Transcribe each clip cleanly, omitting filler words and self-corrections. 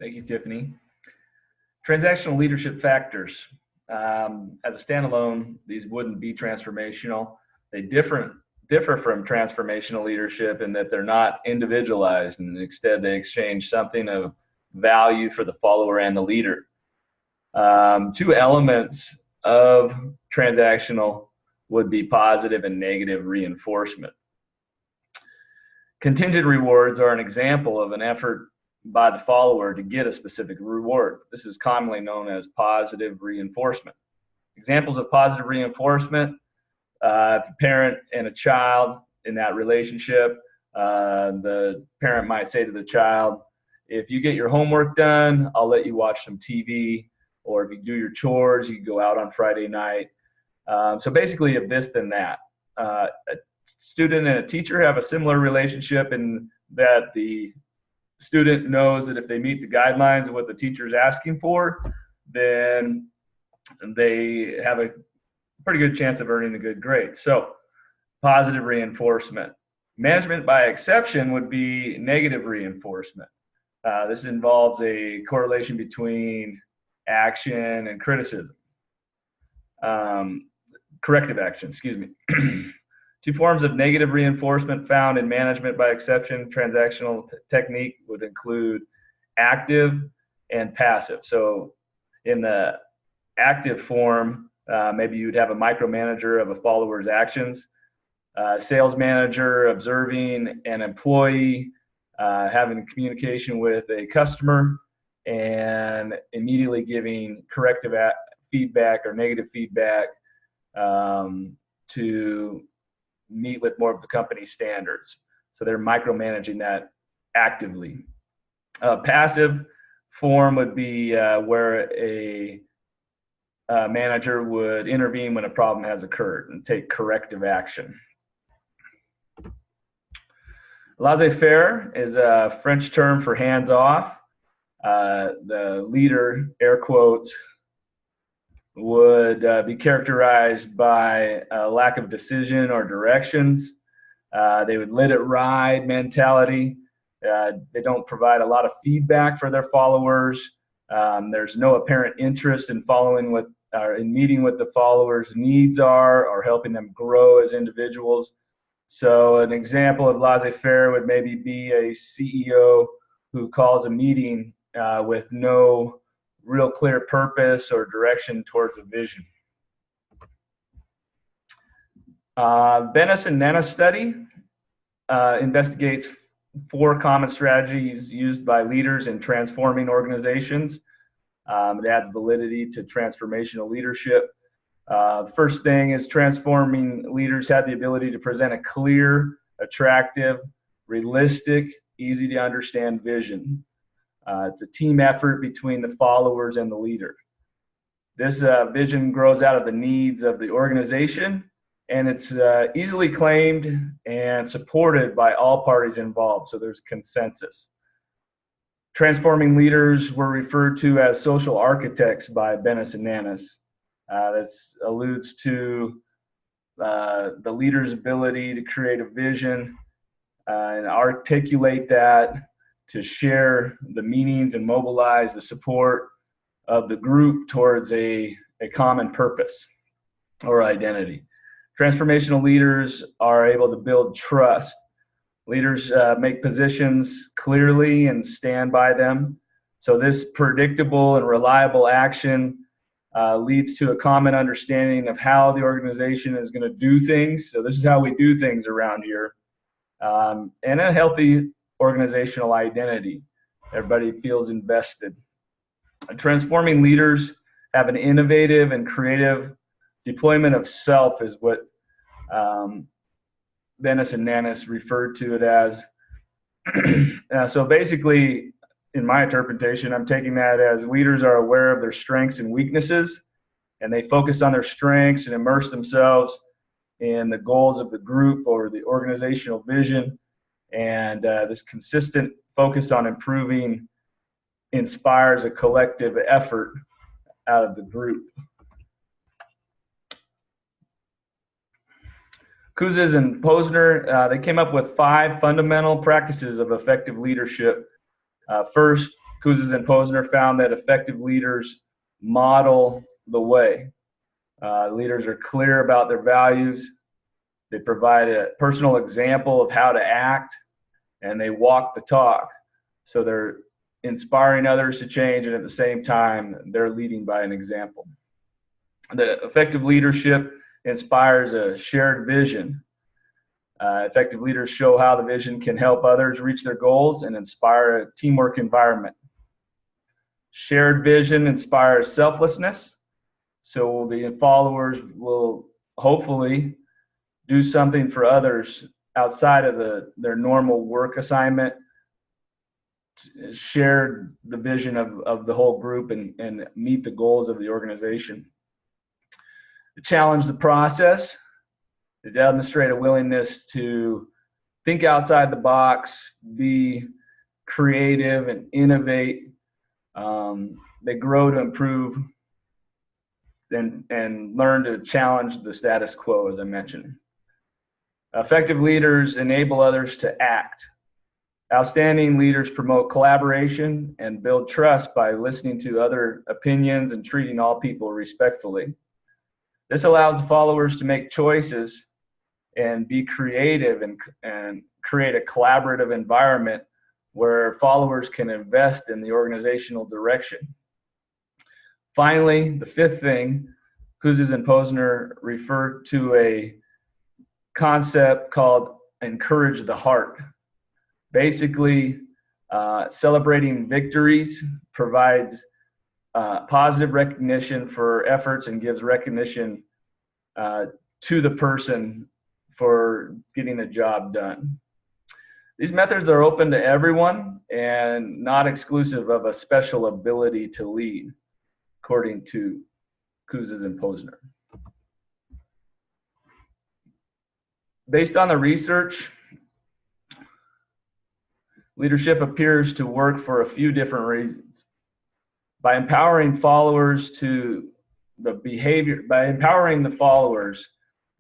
Thank you, Tiffany. Transactional leadership factors. As a standalone, these wouldn't be transformational. They differ from transformational leadership in that they're not individualized, and instead they exchange something of value for the follower and the leader. Two elements of transactional would be positive and negative reinforcement. Contingent rewards are an example of an effort by the follower to get a specific reward. This is commonly known as positive reinforcement. Examples of positive reinforcement: a parent and a child in that relationship, the parent might say to the child, if you get your homework done, I'll let you watch some TV, or if you do your chores, you can go out on Friday night. So basically, if this, then that. A student and a teacher have a similar relationship in that the student knows that if they meet the guidelines of what the teacher is asking for, then they have a pretty good chance of earning a good grade. So positive reinforcement. Management by exception would be negative reinforcement. This involves a correlation between action and criticism. Corrective action, excuse me. Two forms of negative reinforcement found in management by exception transactional technique would include active and passive. So in the active form, maybe you'd have a micromanager of a follower's actions, sales manager observing an employee, having communication with a customer, and immediately giving corrective feedback or negative feedback to meet with more of the company standards. So they're micromanaging that actively. Passive form would be where a manager would intervene when a problem has occurred and take corrective action. Laissez-faire is a French term for hands-off. The leader, air quotes, would be characterized by a lack of decision or directions. They would let it ride mentality. They don't provide a lot of feedback for their followers. There's no apparent interest in in meeting what the followers' needs are or helping them grow as individuals. So an example of laissez-faire would maybe be a CEO who calls a meeting with no real clear purpose or direction towards a vision. Bennis and Nennis study investigates 4 common strategies used by leaders in transforming organizations. It adds validity to transformational leadership. First thing is transforming leaders have the ability to present a clear, attractive, realistic, easy to understand vision. It's a team effort between the followers and the leader. This vision grows out of the needs of the organization, and it's easily claimed and supported by all parties involved, so there's consensus. Transforming leaders were referred to as social architects by Bennis and Nennis. This alludes to the leader's ability to create a vision and articulate that, to share the meanings and mobilize the support of the group towards a common purpose or identity. Transformational leaders are able to build trust. Leaders make positions clearly and stand by them. So this predictable and reliable action leads to a common understanding of how the organization is going to do things. So this is how we do things around here. And a healthy organizational identity. Everybody feels invested. Transforming leaders have an innovative and creative deployment of self is what Bennis and Nennis referred to it as. So basically, in my interpretation, I'm taking that as leaders are aware of their strengths and weaknesses, and they focus on their strengths and immerse themselves in the goals of the group or the organizational vision. And this consistent focus on improving inspires a collective effort out of the group. Kouzes and Posner, they came up with 5 fundamental practices of effective leadership. First, Kouzes and Posner found that effective leaders model the way. Leaders are clear about their values. They provide a personal example of how to act, and they walk the talk. So they're inspiring others to change, and at the same time, they're leading by an example. The effective leadership inspires a shared vision. Effective leaders show how the vision can help others reach their goals and inspire a teamwork environment. Shared vision inspires selflessness, so the followers will hopefully do something for others outside of their normal work assignment, share the vision of the whole group and meet the goals of the organization. To challenge the process, to demonstrate a willingness to think outside the box, be creative and innovate. They grow to improve and learn to challenge the status quo, as I mentioned. Effective leaders enable others to act. Outstanding leaders promote collaboration and build trust by listening to other opinions and treating all people respectfully. This allows the followers to make choices and be creative and create a collaborative environment where followers can invest in the organizational direction. Finally, the fifth thing, Kouzes and Posner refer to a concept called encourage the heart. Basically, celebrating victories provides positive recognition for efforts and gives recognition to the person for getting the job done. These methods are open to everyone and not exclusive of a special ability to lead, according to Kouzes and Posner. Based on the research, leadership appears to work for a few different reasons. By empowering the followers,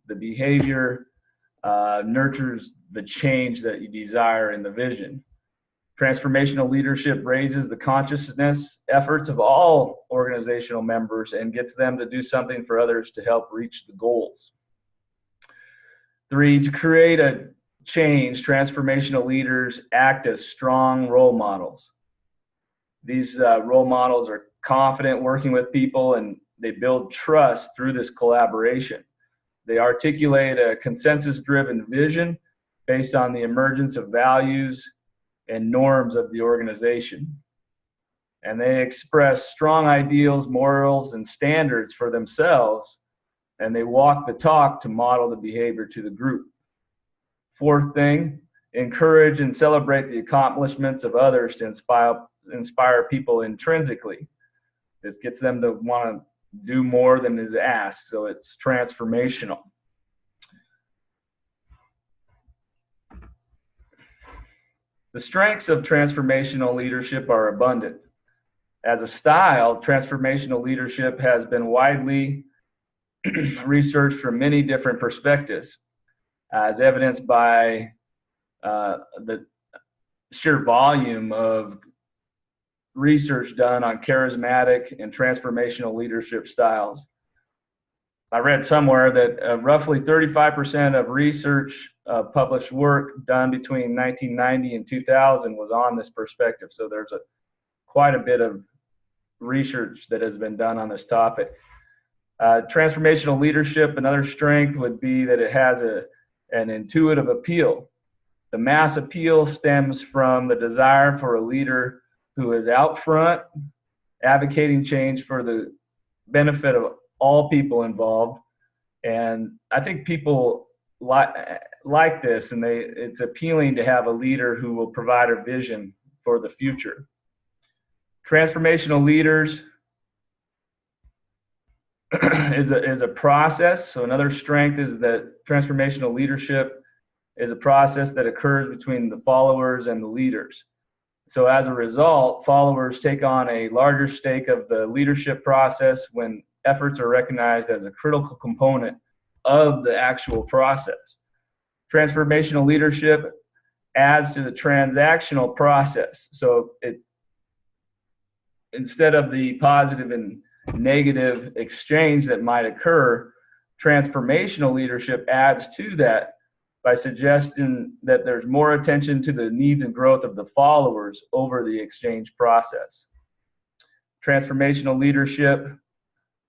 the behavior nurtures the change that you desire in the vision. Transformational leadership raises the consciousness efforts of all organizational members and gets them to do something for others to help reach the goals. 3, to create a change, transformational leaders act as strong role models. These role models are confident working with people, and they build trust through this collaboration. They articulate a consensus-driven vision based on the emergence of values and norms of the organization. And they express strong ideals, morals, and standards for themselves, and they walk the talk to model the behavior to the group. 4th thing, encourage and celebrate the accomplishments of others to inspire people intrinsically. This gets them to want to do more than is asked, so it's transformational. The strengths of transformational leadership are abundant. As a style, transformational leadership has been widely researched from many different perspectives, as evidenced by the sheer volume of research done on charismatic and transformational leadership styles. I read somewhere that roughly 35% of research published work done between 1990 and 2000 was on this perspective. So there's quite a bit of research that has been done on this topic. Transformational leadership, another strength would be that it has an intuitive appeal. The mass appeal stems from the desire for a leader who is out front, advocating change for the benefit of all people involved. And I think people like this, and it's appealing to have a leader who will provide a vision for the future. Transformational leaders is a process. So another strength is that transformational leadership is a process that occurs between the followers and the leaders. So as a result, followers take on a larger stake of the leadership process when efforts are recognized as a critical component of the actual process. Transformational leadership adds to the transactional process. So instead of the positive and negative exchange that might occur, transformational leadership adds to that by suggesting that there's more attention to the needs and growth of the followers over the exchange process. Transformational leadership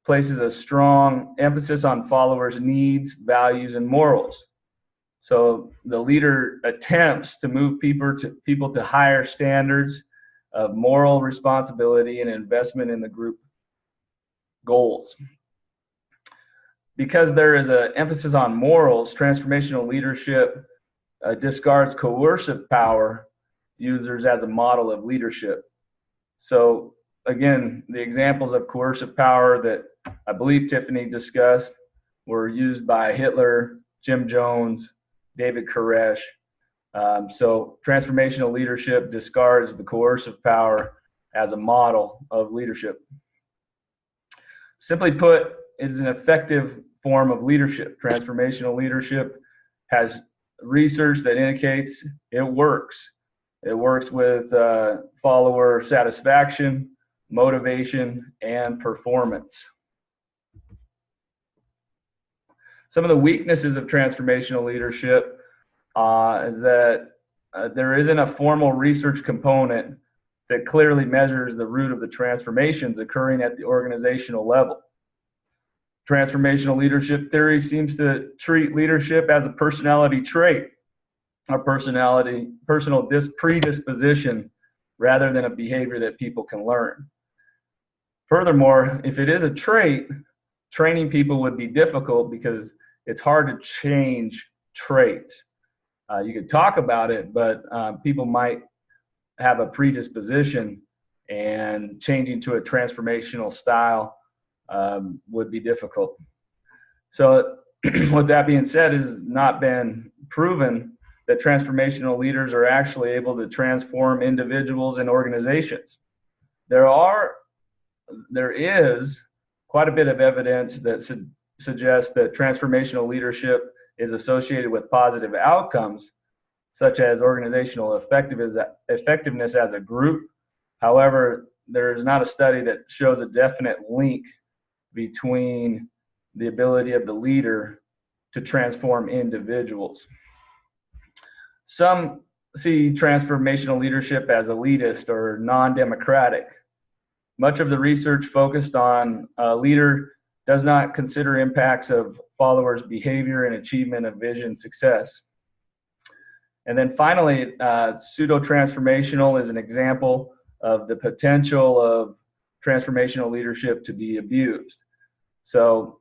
places a strong emphasis on followers' needs, values, and morals. So the leader attempts to move people to higher standards of moral responsibility and investment in the group goals. Because there is an emphasis on morals, transformational leadership discards coercive power users as a model of leadership. So again, the examples of coercive power that I believe Tiffany discussed were used by Hitler, Jim Jones, David Koresh. So transformational leadership discards the coercive power as a model of leadership. Simply put, it is an effective form of leadership. Transformational leadership has research that indicates it works. It works with follower satisfaction, motivation, and performance. Some of the weaknesses of transformational leadership is that there isn't a formal research component that clearly measures the root of the transformations occurring at the organizational level. Transformational leadership theory seems to treat leadership as a personality trait, a personal predisposition, rather than a behavior that people can learn. Furthermore, if it is a trait, training people would be difficult because it's hard to change traits. You could talk about it, but people might have a predisposition, and changing to a transformational style would be difficult. So with that being said, it has not been proven that transformational leaders are actually able to transform individuals and organizations. There is quite a bit of evidence that suggests that transformational leadership is associated with positive outcomes, such as organizational effectiveness as a group. However, there is not a study that shows a definite link between the ability of the leader to transform individuals. Some see transformational leadership as elitist or non-democratic. Much of the research focused on a leader does not consider impacts of followers' behavior and achievement of vision success. And then finally, pseudo-transformational is an example of the potential of transformational leadership to be abused. So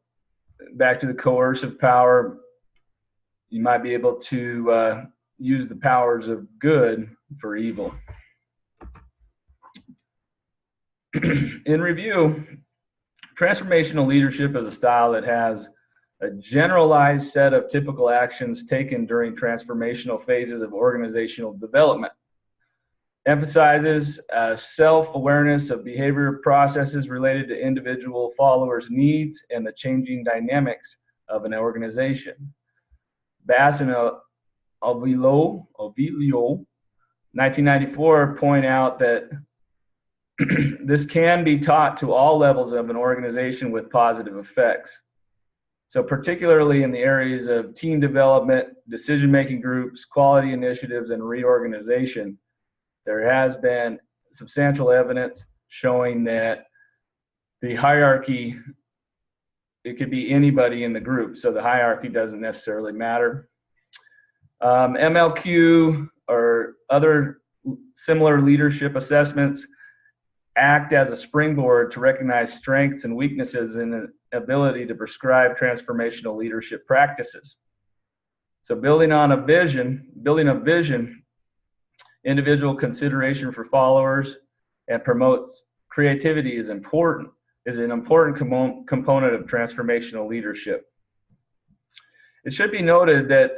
back to the coercive power, you might be able to use the powers of good for evil. In review, transformational leadership is a style that has a generalized set of typical actions taken during transformational phases of organizational development. Emphasizes self-awareness of behavior processes related to individual followers' needs and the changing dynamics of an organization. Bass and Ovilio, 1994, point out that this can be taught to all levels of an organization with positive effects. So particularly in the areas of team development, decision-making groups, quality initiatives, and reorganization, there has been substantial evidence showing that the hierarchy, it could be anybody in the group, so the hierarchy doesn't necessarily matter. MLQ or other similar leadership assessments act as a springboard to recognize strengths and weaknesses in the ability to prescribe transformational leadership practices. So building a vision, individual consideration for followers, and promotes creativity is an important component of transformational leadership. It should be noted that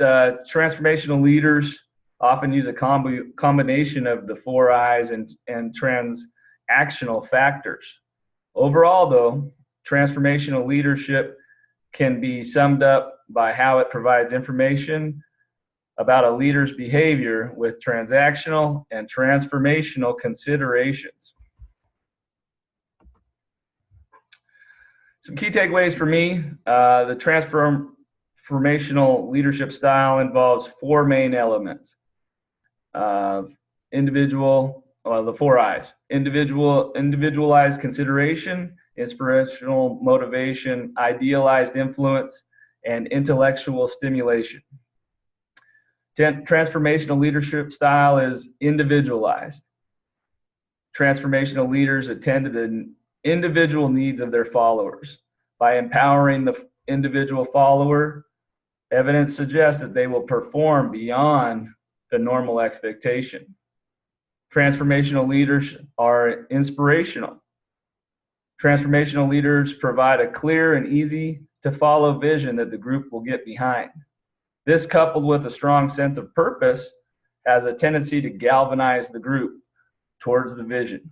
transformational leaders often use a combination of the 4 I's and transactional factors. Overall, though, transformational leadership can be summed up by how it provides information about a leader's behavior with transactional and transformational considerations. Some key takeaways for me, the transformational leadership style involves four main elements. The 4 I's: individualized consideration, inspirational motivation, idealized influence, and intellectual stimulation. Transformational leadership style is individualized. Transformational leaders attend to the individual needs of their followers. By empowering the individual follower, evidence suggests that they will perform beyond the normal expectation. Transformational leaders are inspirational. Transformational leaders provide a clear and easy to follow vision that the group will get behind. This, coupled with a strong sense of purpose, has a tendency to galvanize the group towards the vision.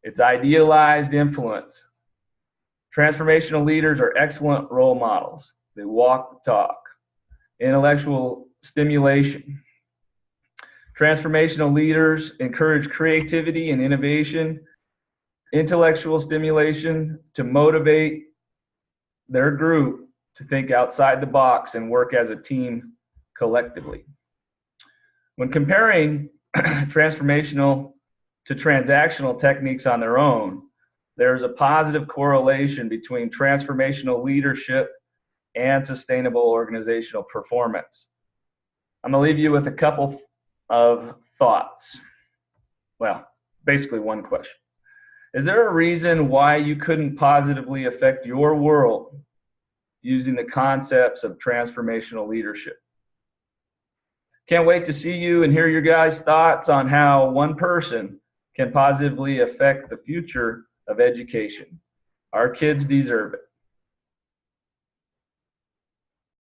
It's idealized influence. Transformational leaders are excellent role models. They walk the talk. Intellectual stimulation. Transformational leaders encourage creativity and innovation. Intellectual stimulation to motivate their group to think outside the box and work as a team collectively. When comparing transformational to transactional techniques on their own, there's a positive correlation between transformational leadership and sustainable organizational performance. I'm going to leave you with a couple of thoughts. Well, basically one question. Is there a reason why you couldn't positively affect your world using the concepts of transformational leadership? Can't wait to see you and hear your guys' thoughts on how one person can positively affect the future of education. Our kids deserve it.